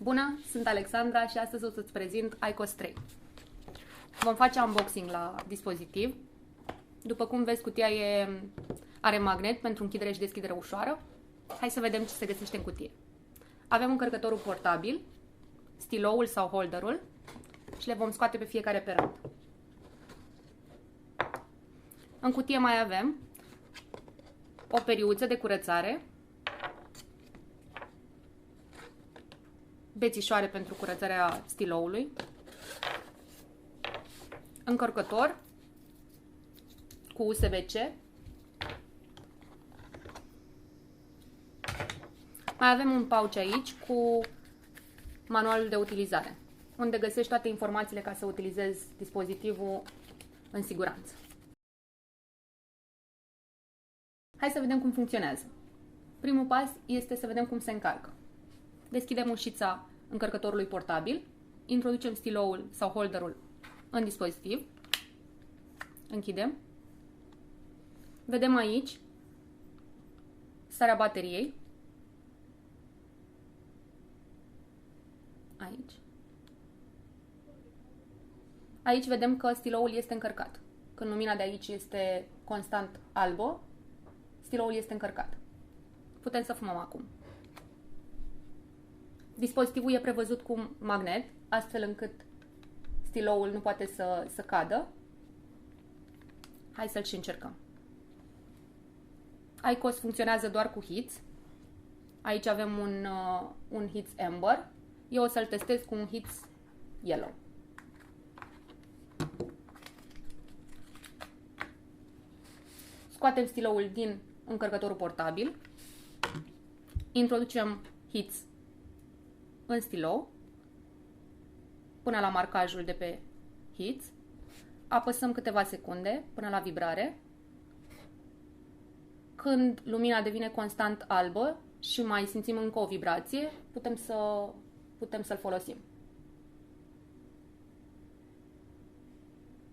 Bună, sunt Alexandra și astăzi o să-ți prezint iCOS 3. Vom face unboxing la dispozitiv. După cum vezi, cutia are magnet pentru închidere și deschidere ușoară. Hai să vedem ce se găsește în cutie. Avem încărcătorul portabil, stiloul sau holderul și le vom scoate pe fiecare pe rând. În cutie mai avem o periuță de curățare, bețișoare pentru curățarea stiloului, încărcător cu USB-C, mai avem un pouch aici cu manualul de utilizare, unde găsești toate informațiile ca să utilizezi dispozitivul în siguranță. Hai să vedem cum funcționează. Primul pas este să vedem cum se încarcă. Deschidem ușița încărcătorului portabil, introducem stiloul sau holderul în dispozitiv, închidem. Vedem aici starea bateriei. Aici vedem că stiloul este încărcat. Când lumina de aici este constant albă, stiloul este încărcat. Putem să fumăm acum. Dispozitivul e prevăzut cu magnet, astfel încât stiloul nu poate să cadă. Hai să-l și încercăm. iCOS funcționează doar cu hits. Aici avem un hits amber. Eu o să-l testez cu un hits yellow. Scoatem stiloul din încărcătorul portabil. Introducem hits în stilou până la marcajul de pe hits. Apăsăm câteva secunde până la vibrare. Când lumina devine constant albă și mai simțim încă o vibrație, putem să-l folosim.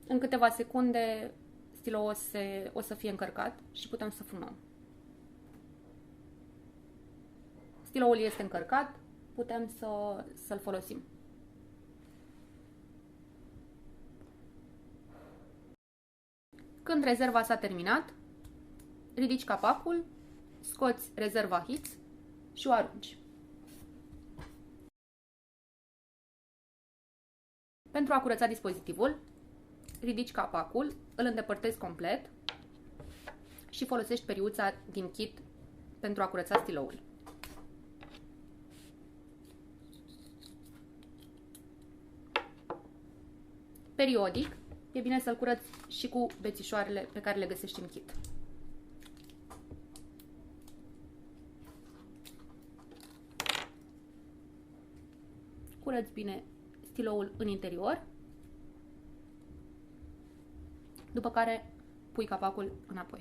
În câteva secunde stiloul o să fie încărcat și putem să fumăm. Stiloul este încărcat, putem să-l folosim. Când rezerva s-a terminat, ridici capacul, scoți rezerva hits și o arunci. Pentru a curăța dispozitivul, ridici capacul, îl îndepărtezi complet și folosești periuța din kit pentru a curăța stiloul. Periodic, e bine să-l curăți și cu bețișoarele pe care le găsești în kit. Curăți bine stiloul în interior, după care pui capacul înapoi.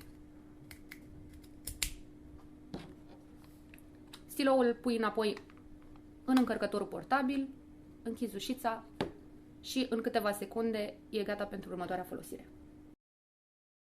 Stiloul îl pui înapoi în încărcătorul portabil, închizi ușița și în câteva secunde e gata pentru următoarea folosire.